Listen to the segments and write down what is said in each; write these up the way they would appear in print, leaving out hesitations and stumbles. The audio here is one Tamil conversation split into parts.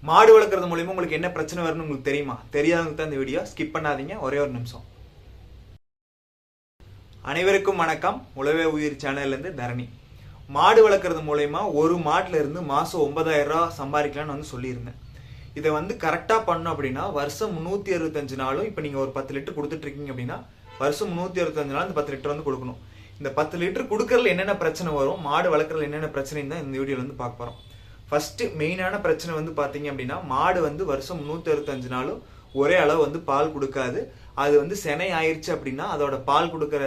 மாடு வளர்க்கறது மூலியமா உங்களுக்கு என்ன பிரச்சனை வரும்னு உங்களுக்கு தெரியுமா? தெரியாதவங்க தான் இந்த வீடியோ ஸ்கிப் பண்ணாதீங்க. ஒரே ஒரு நிமிஷம். அனைவருக்கும் வணக்கம். உழவே உயிர் சேனல்ல இருந்து தரணி. மாடு வளர்க்கறது மூலயமா ஒரு மாட்டுல இருந்து மாசம் 9,000 ரூபாய் சம்பாதிக்கலாம்னு வந்து சொல்லியிருந்தேன். இதை வந்து கரெக்டா பண்ணோம் அப்படின்னா வருஷம் 365 நாளும் இப்போ நீங்க ஒரு 10 லிட்டர் கொடுத்துட்டு இருக்கீங்க அப்படின்னா வருஷம் 365 நாள் இந்த 10 லிட்டர் வந்து கொடுக்கணும். இந்த 10 லிட்டர் கொடுக்கறதுல என்னென்ன பிரச்சனை வரும், மாடு வளர்க்கறதுல என்னென்ன பிரச்சனைன்னு தான் இந்த வீடியோல வந்து பார்க்க போறோம். ஃபர்ஸ்ட் மெயினான பிரச்சனை வந்து பாத்தீங்க அப்படின்னா மாடு வந்து வருஷம் 365 நாளும் ஒரே அளவு வந்து பால் கொடுக்காது. அது வந்து செனை ஆயிடுச்சு அப்படின்னா அதோட பால் கொடுக்கற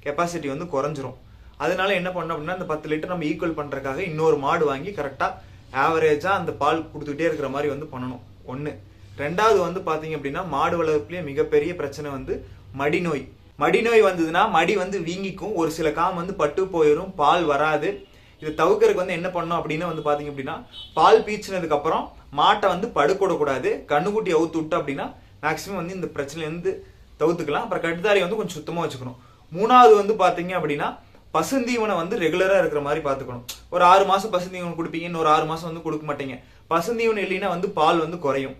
கெப்பாசிட்டி வந்து குறைஞ்சிரும். அதனால என்ன பண்ணோம் அப்படின்னா இந்த 10 லிட்டர் நம்ம ஈக்குவல் பண்றதுக்காக இன்னொரு மாடு வாங்கி கரெக்டா ஆவரேஜா அந்த பால் கொடுத்துக்கிட்டே இருக்கிற மாதிரி வந்து பண்ணணும். ஒண்ணு. ரெண்டாவது வந்து பாத்தீங்க அப்படின்னா மாடு வளர்ப்புலயே மிகப்பெரிய பிரச்சனை வந்து மடிநோய். மடிநோய் வந்ததுன்னா மடி வந்து வீங்கிக்கும், ஒரு சில காம் வந்து பட்டு போயிடும், பால் வராது. இதை தவிர்க்கறதுக்கு வந்து என்ன பண்ணணும் அப்படின்னு வந்து பாத்தீங்க அப்படின்னா பால் பீச்சினதுக்கு அப்புறம் மாட்டை வந்து படுக்கூடாது, கண்ணுக்குட்டி அவுத்து விட்டு அப்படின்னா மேக்சிமம் வந்து இந்த பிரச்சனை வந்து தவிர்த்துக்கலாம். அப்புறம் கட்டுத்தாரி வந்து கொஞ்சம் சுத்தமா வச்சுக்கணும். மூணாவது வந்து பாத்தீங்க அப்படின்னா பசுந்தீவனம் வந்து ரெகுலரா இருக்கிற மாதிரி பாத்துக்கணும். ஒரு 6 மாசம் பசுந்தீவனம் கொடுப்பீங்க, இன்னொரு 6 மாசம் வந்து கொடுக்க மாட்டீங்க. பசுந்தீவனம் இல்லைன்னா வந்து பால் வந்து குறையும்.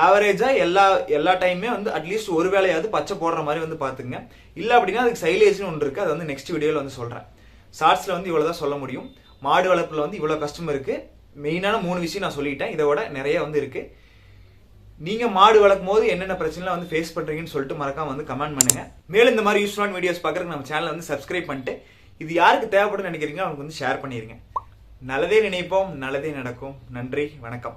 ஆவரேஜா எல்லா டைமே வந்து அட்லீஸ்ட் ஒரு வேளையாவது பச்சை போடுற மாதிரி வந்து பாத்துங்க. இல்ல அப்படின்னா அதுக்கு சைலேஜ்னு ஒன்று இருக்கு, அதை வந்து நெக்ஸ்ட் வீடியோல வந்து சொல்றேன். ஷார்ட்ஸ்ல வந்து இவ்வளவுதான் சொல்ல முடியும். மாடு வளர்ப்புல வந்து இவ்வளவு கஷ்டம் இருக்கு. மெயினான 3 விஷயம் நான் சொல்லிட்டேன், இதோட நிறைய வந்து இருக்கு. நீங்க மாடு வளர்க்கும் போது என்னென்ன பிரச்சனை வந்து ஃபேஸ் பண்றீங்கன்னு சொல்லிட்டு மறக்காம வந்து கமெண்ட் பண்ணுங்க. மேலும் இந்த மாதிரி யூஸ்ஃபுல்லான வீடியோஸ் பார்க்கறதுக்கு நம்ம சேனலை வந்து சப்ஸ்கிரைப் பண்ணிட்டு இது யாருக்கு தேவைப்படுன்னு நினைக்கிறீங்க அவங்க வந்து ஷேர் பண்ணிருங்க. நல்லதே நினைப்போம், நல்லதே நடக்கும். நன்றி, வணக்கம்.